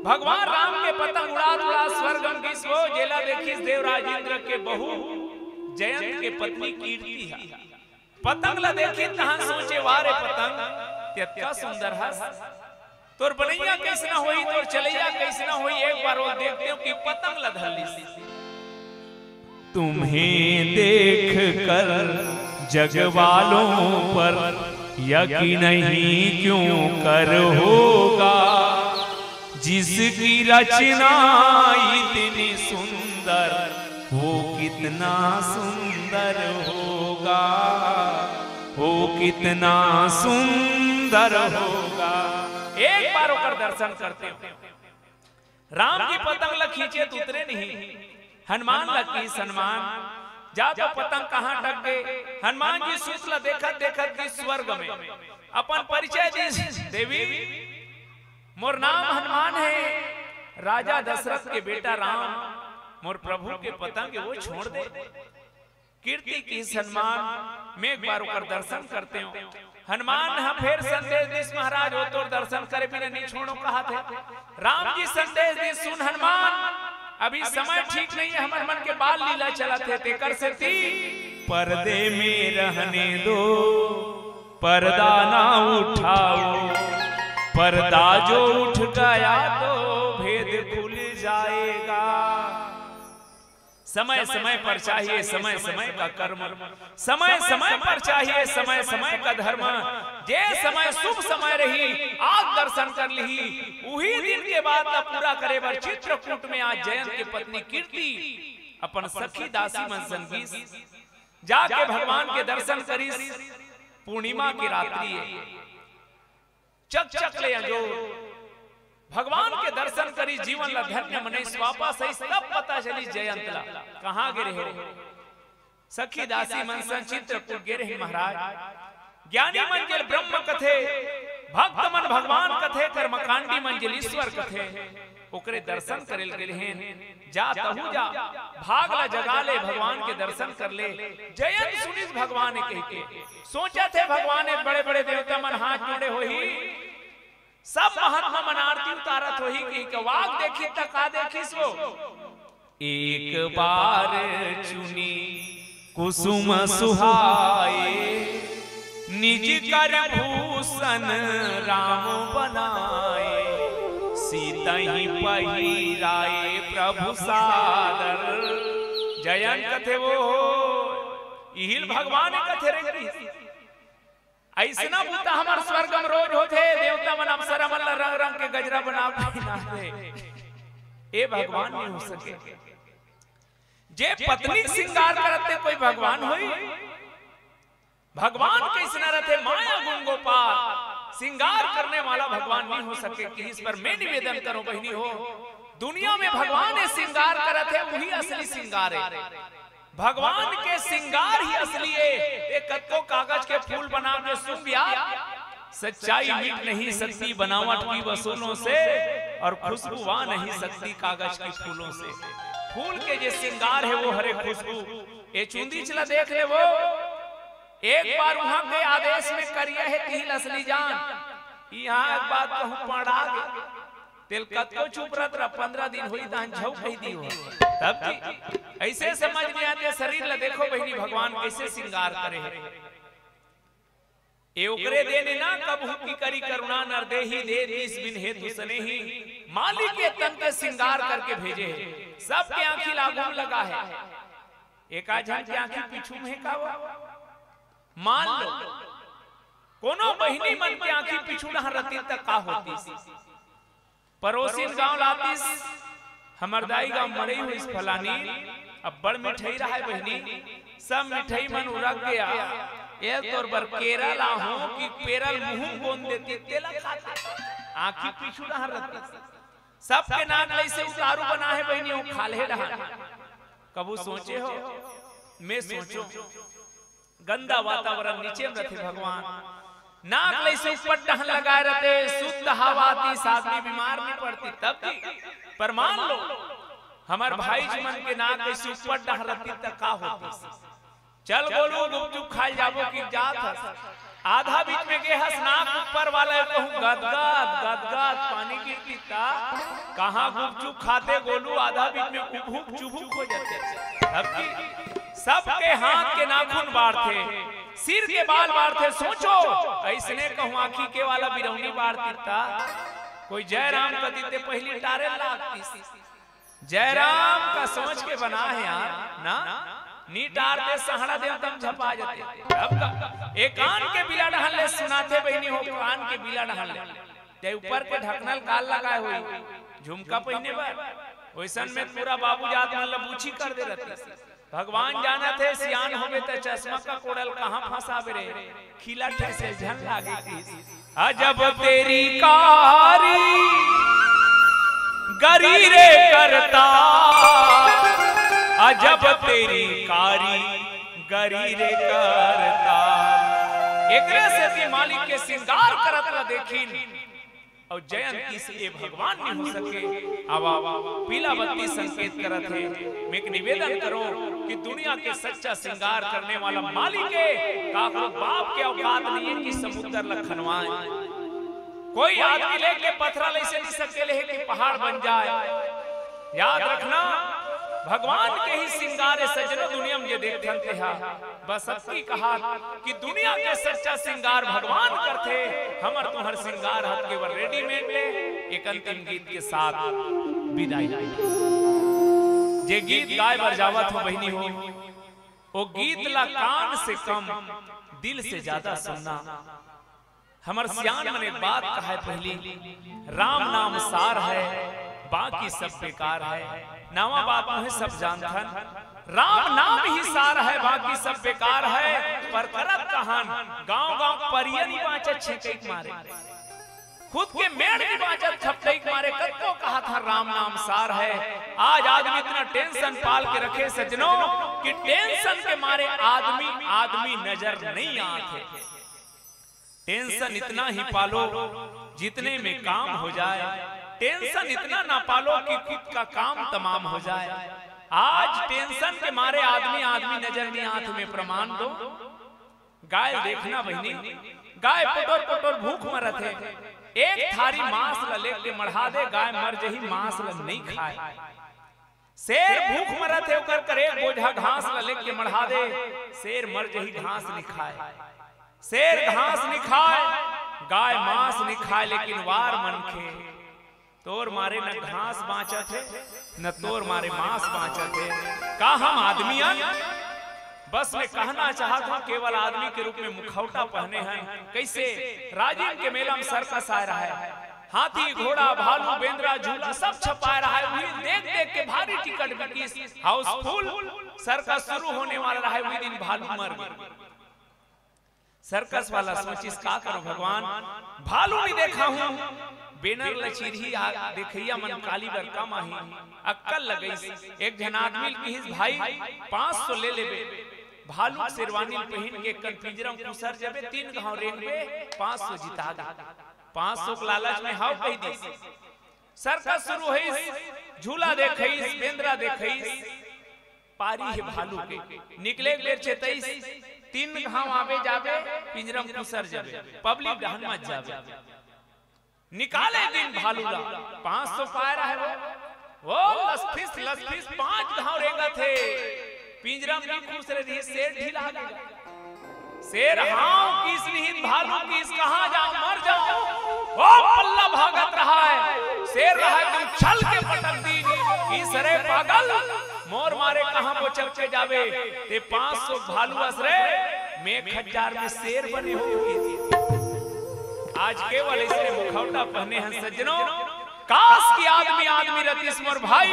भगवान राम के पतंग उड़ा स्वर्गम की सो जेला देखिस देवराज इंद्र के बहू जयंत के पत्नी कीर्ति है। पतंग ला देखी तहां सोचे वारे पतंग त्यक्का सुंदर हस, तोर बनैया कैसना होई, तोर चलैया कैसना होई, एक बार वो देखते हो कि पतंग ला धरली। तुम्हें देख कर जग वालों पर यकीन नहीं क्यों कर होगा, जिसकी रचना इतनी सुंदर वो कितना सुंदर होगा, वो कितना सुंदर होगा। एक बार होकर दर्शन करते हो। राम की पतंग ल खींचे तो उतरे नहीं, हनुमान लगी सन्मान जा तो पतंग कहां टक गए। हनुमान जी सूतला देखत देखत की स्वर्ग में अपन परिचय दी, देवी मोर नाम हनुमान है, राजा दशरथ के बेटा राम, मोर प्रभु के पतंग वो छोड़ दे। कीर्ति की सम्मान में एक बार होकर दर्शन करते हो। हनुमान हम फिर संदेश दिस महाराज हो तो दर्शन करे बिना नहीं छोड़ो कहा थे। राम जी संदेश दी सुन हनुमान, अभी समय ठीक नहीं है, हमारे मन के बाल लीला चला थे तेकर से थी। पर्दे में रहने दो, पर्दा ना उठाओ, पर्दा जो उठ गया तो भेद खुल जाएगा। समय समय पर चाहिए समय समय का कर्म, समय समय पर चाहिए समय समय का धर्म। जे समय शुभ समय रही आज दर्शन कर ली, वही दिन के बाद का पूरा करे बर चित्रकूट में आज जयंत की पत्नी कीर्ति अपन सखी दासी मन संगीत जाके भगवान के दर्शन करी। पूर्णिमा की रात्रि है, चक चक ले जो भगवान के दर्शन करी जीवन ला धन्य मने वापस सही सब पता चली जयंत ला कहां गिरे हो। सखी दासी मन चित्रकूट गिरे महाराज। ज्ञानी मंजिल ब्रह्म कथे, भक्त मन भगवान कथे, कर्मकांडी मंजिल ईश्वर कथे। ओकरे दर्शन करेल गेल हैं, जा तहु जा भाग ला जगा ले भगवान के दर्शन कर ले। जयंत सुनिस भगवान ने कह के सोचा थे भगवान ने बड़े बड़े देवता मन हाथ जोड़े होही, सब महात्मा मन आरती उतारत होही कि वाग देखी तक आ देखिस वो। एक बार चुनी कुसुम सुहाए, निज कर भूषण राम बनाए। सीता ही पहिराए प्रभु सादर। जयंत कथे वो इहिल भगवान कथे रे ऐसना बूता हमार स्वर्गम रोज होते। देवता मन अप्सरा मन रंग रंग के गजरा बना नाचे, ए भगवान नहीं हो सके। जे पत्नी श्रृंगार करते कोई भगवान होई, भगवान कैसना रहते माया गुण गोपाल। श्रृंगार करने वाला भगवान नहीं हो सके। कि इस पर मैं निवेदन करूं बहनी हो, दुनिया में भगवान ने श्रृंगार करते वही असली श्रृंगार है। भगवान के श्रृंगार ही असली है। एक कत्तो कागज के फूल बना के सुन यार, सच्चाई मिट नहीं सकती बनावट की वसूलों से, और खुशबू आ नहीं सकती कागज के फूलों से। फूल के जो श्रृंगार है वो हरे खुशबू। ये चुंदी चला देख ले वो, एक बार वहां के आदेश में करिए है तिल असली जान। यहाँ एक बात कहूं पड़ा गे तेल कत्तो चुप रहा 15 दिन हुई दान झौ कह दी हो। तब की ऐसे समझ में आते शरीर ला देखो बहनी भगवान कैसे श्रृंगार करे है। ए ओकरे देने ना कबहू की करी करुणा नर देही दे दिस बिन हेतु सनेही। मालिक के तन के श्रृंगार करके भेजे है। सबके आंखी लागू लगा है, एक आझन की आंखी पीछू में का वो मान लो कोनो बहिनी मन के आंखी पीछू न रहती तक का होती। पड़ोसिन गांव लातीस हमर दाई गांव मरई हुई फलानी। अब बड़ मिठाई रहा है बहनी, सब मिठाई मन उड़क गया। एक तौर पर केरा लाहूं कि पेरल मुंह गोन देती तेला खाते, आंखी पीछू न रहती। सबके नाक ऐसे उतारू बना है बहनी, वो खाले रहा। कबू सोचे हो, मैं सोचो गंदा वातावरण नीचे में रहते भगवान, नाक लैसे ऊपर डहन लगाए रहते, शुद्ध हवा आती, आदमी बीमार नहीं पड़ती। तब पर मान लो हमार भाई मन के नाक ऐसे ऊपर डहन रहती तक का होती। चल बोलू गुपचुप खाई जाबो कि जात आधा बीच में गे हस नाक ऊपर वाला कहूं गदगद गदगद पानी गिरती ता कहां गुपचुप खाते गोलू आधा बीच में उभुक चुभुक हो जाते। तब की सबके हाथ के नाखून बाढ़ते, सिर के बाल बाढ़ते। सोचो ऐसने कहूं आंखी के वाला बिरौनी बाढ़ती था। कोई जयराम का दीते पहली टारे लागती। जयराम का सोच के बना है यार ना, नीटार दे सहारा दे तम झपा जाते। अब एक कान के बिला ढहल ले सुनाते बहनी हो, कान के बिला ढहल ले ऊपर के ढकनल काल लगाए हुई झुमका पहने बार वैसन में पूरा बाबू जात में लबूची कर दे रहते। भगवान जाना थे सियान हो गए तो चश्मा का कोड़ल कहाँ फंसावे रे, खिला ठेसे झन लागे थी। अजब तेरी कारी गरी रे करता, अजब तेरी कारी गरी रे करता। एकरे से भी मालिक के श्रृंगार करत ला देखिन और जयंती से ये भगवान नहीं हो सके। अब पीला बत्ती संकेत करत है। मैं एक निवेदन करो कि दुनिया के सच्चा श्रृंगार करने वाला मालिक है, काको बाप के औकात नहीं है कि समुद्र लखनवाए। कोई आदमी लेके पत्थरा ऐसे नहीं सकेले है कि पहाड़ बन जाए। याद रखना भगवान के ही श्रृंगार सजनो दुनिया में ये देखते हैं। बस सबकी कहा कि दुनिया के सच्चा श्रृंगार भगवान करते, हमर तुम्हार श्रृंगार हाथ के वर रेडीमेड ले। एक अंतिम गीत के साथ विदाई। जे गीत गाय बर जावत हो बहनी हो, वो गीत ला कान से कम दिल से ज्यादा सुनना। हमर सियान मन एक बात कहा है पहली, राम नाम सार है बाकी सब बेकार है। नावा बात मुहे सब जानथन, राम नाम ही सार है बाकी सब बेकार है। पर करत कहान गांव गांव परियन बाँचत छेकैक मारे, खुद के मेड़ की बाँचत छपटैक मारे। कत्तो कहा था राम नाम सार है। आज आदमी इतना टेंशन पाल के रखे सजनों कि टेंशन के मारे आदमी नजर नहीं आते। टेंशन इतना ही पालो जितने में काम हो जाए, टेंशन इतना ना पालो कि खुद का काम तमाम हो जाए। आज टेंशन के मारे आदमी नजर नहीं आंख में। प्रमाण दो गाय देखना बहनी, गाय पटोर पटोर भूख मरत है। एक थारी मांस ला लेके मढ़ा दे, गाय मर जही मांस ला नहीं खाए। शेर भूख मरत है, ओकर करे बोझा घास ला लेके मढ़ा दे, शेर मर जही घास नहीं खाए। शेर घास नहीं खाए, गाय मांस नहीं खाए, लेकिन वार मन खे तोर मारे न घास बाँचत है न तोर मारे मांस बाँचत है। का हम आदमियन बस मैं कहना चाहता हूँ केवल आदमी के रूप में मुखौटा पहने हैं। कैसे राजीव के मेला में सर्कस आ रहा है, हाथी घोड़ा भालू बेंद्रा झूला सब छपा रहा है। वही देख देख के भारी टिकट बिकी हाउसफुल सर्कस शुरू होने वाला रहा है। वही दिन भालू मर गए। सर्कस वाला सोचिस का करो भगवान, भालू भी देखा हूँ, बेनर लचीरी देखिया मन काली बर का माही अक्कल लगई। एक जन आदमी की भाई 500 ले लेबे, भालू शेरवानी पहन के कल पिंजरा में घुसर जाबे, 3 गांव रेंगबे, 500 जिता दा। 500 के लालच में हाउ कह दी। सर्कस शुरू है, झूला देखई, बेंद्रा देखई, पारी है भालू के निकले बेर चेतईस, 3 गांव आवे जाबे, पिंजरा में घुसर जाबे, पब्लिक डहन मत जाबे। निकाले दिन भालू ला 500 पायरा है वो लसफिस 5 गांव रेंगा थे। पिंजरा में खुश रही, शेर ढीला गया। शेर हां किस नहीं, भालू किस कहां जाओ मर जाओ। वो पल्ला भागत रहा है, शेर रहा एकदम छल के पटक दी। इस रे पागल मोर मारे कहां वो चपके जावे। ते 500 भालू असरे में 1000 में शेर बने होंगे। आज केवल इसने मुखौटा पहने हैं सज्जनों। काश की आदमी रतीस मोर भाई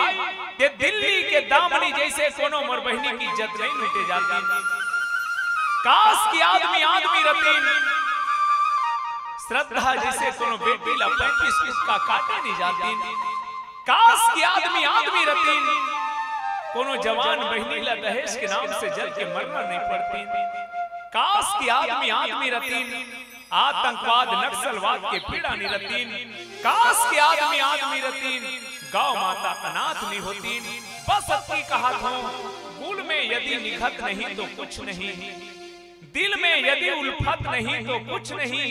ये दिल्ली के दामनी जैसे कोनो मोर बहनी की इज्जत नहीं लूटे जाती। काश की आदमी रतीन श्रद्धा जैसे कोनो बेटी ला 35 कुत्ता काटे नहीं जाती। काश की आदमी रतीन कोनो जवान बहनी ला दहेज के नाम से जल के मरना नहीं पड़ती। काश की आदमी रतीन आतंकवाद नक्सलवाद के पीड़ा निरतीन। काश के आदमी रतीन गौ माता अनाथ नहीं होती। बस सबकी कहा था, गुल में यदि निखत नहीं तो कुछ नहीं, दिल में यदि उल्फत नहीं तो कुछ नहीं।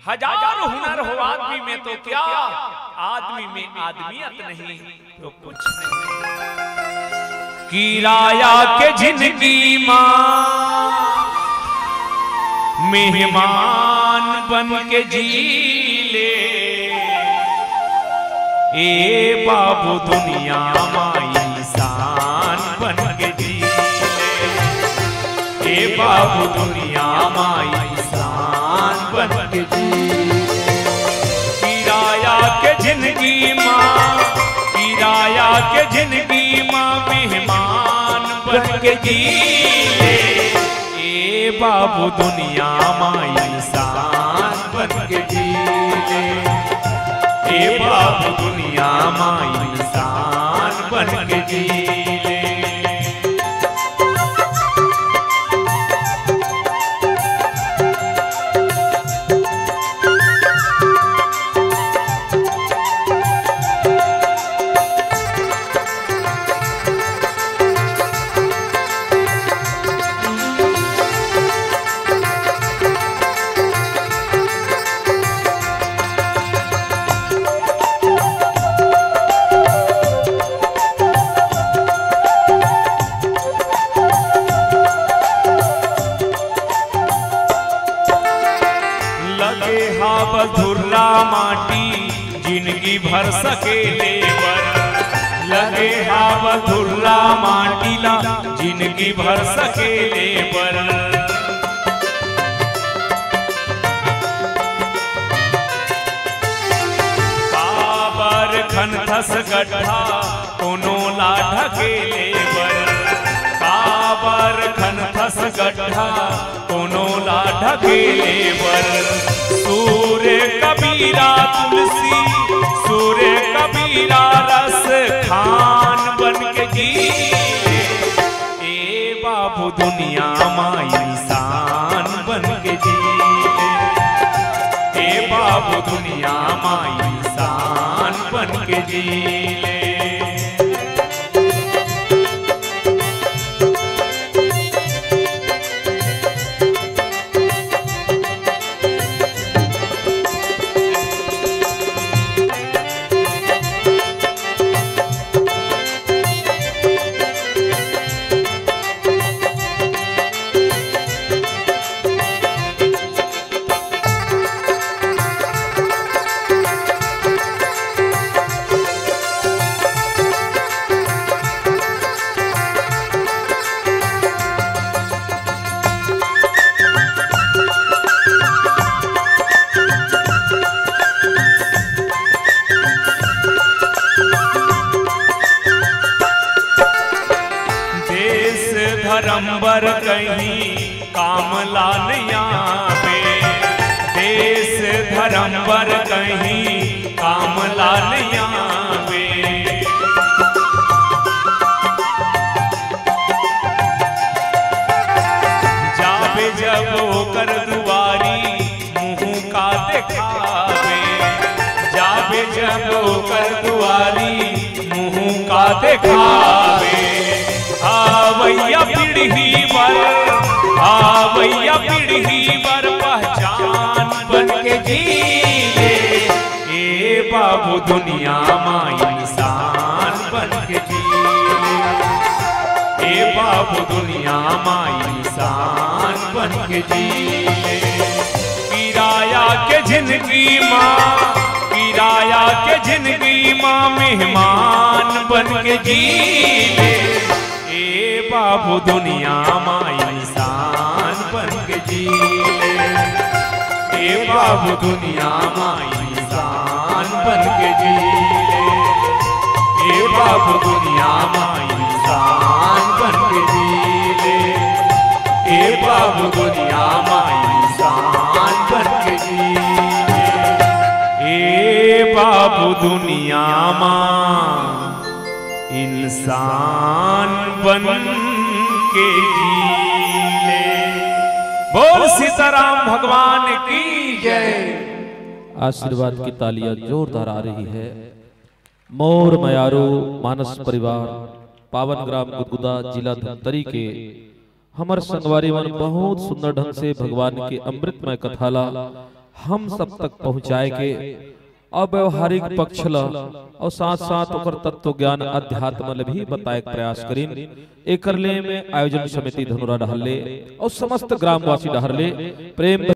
हजार हुनर हो आदमी में तो क्या, आदमी में आदमियत नहीं तो कुछ नहीं। किराया के जिंदगी मां मेहमान बन के जी ले, ए बाबू दुनिया माई इंसान बन के जी ले, ए बाबू दुनिया माई इंसान बन के जी। किराया के जिंदगी मां किराया के जिंदगी माँ मेहमान बन के जी ले। ए बाबू दुनिया माँ इंसान बन के जी ले। ए बाबू दुनिया माँ इंसान बन के जी ले। बधुर्रा माटी जिंदगी भर सके लेवर। लगे हा बधुर्रा माटी ला जिंदगी भर सके लेवर। बाबर खन थस गड्ढा कोनो ला ढके लेवर। बाबर खन थस गड्ढा कोनो ला ढके लेवर। सूर्य कबीरा तुलसी सूर्य कबीरा रस खान बन के जी ले। ए बाबू दुनिया माँ इंसान बन के जी ले। ए बाबू दुनिया माँ इंसान बन के जी ले। धर्मबर कहीं काम लानिया में। देश धर्मबर कहीं काम लानिया में। जाबे जब ओकर दुआरी मुँह का दिखावे। जाबे जब ओकर दुआरी मुँह का दिखावे। आवैया पीढ़ी पर आवैया पीढ़ी पर पहचान बन के जी ले। ए बाबू दुनिया माँ इंसान बन के जी ले। ए बाबू दुनिया माँ इंसान बन के जी ले। किराया के जिंदगी माँ किराया के जिंदगी माँ मेहमान बन के जी ले। ए बाबू दुनिया माँ इंसान बन के जी ले। ए बाबू दुनिया माँ इंसान बन के जी ले। ए बाबू दुनिया माँ इंसान बन के जी ले। ए बाबू दुनिया माँ इंसान बन के जी ले। ए बाबू दुनिया माँ इंसान बन के जी ले। बोल सीताराम भगवान की जय। आशीर्वाद की तालियां जोरदार आ रही है। मोर मयारू मानस परिवार पावन ग्राम गुदगुदा जिला धमतरी के हमर संगवारी मन बहुत सुंदर ढंग से भगवान के अमृतमय कथाला हम सब तक पहुँचाए के अव्यवहारिक पक्ष ला और साथ साथ ओकर तत्व ज्ञान अध्यात्म ला भी बताए प्रयास करीन। एकर ले में आयोजन समिति धनुरा डहरले और समस्त ग्रामवासी डहरले प्रेम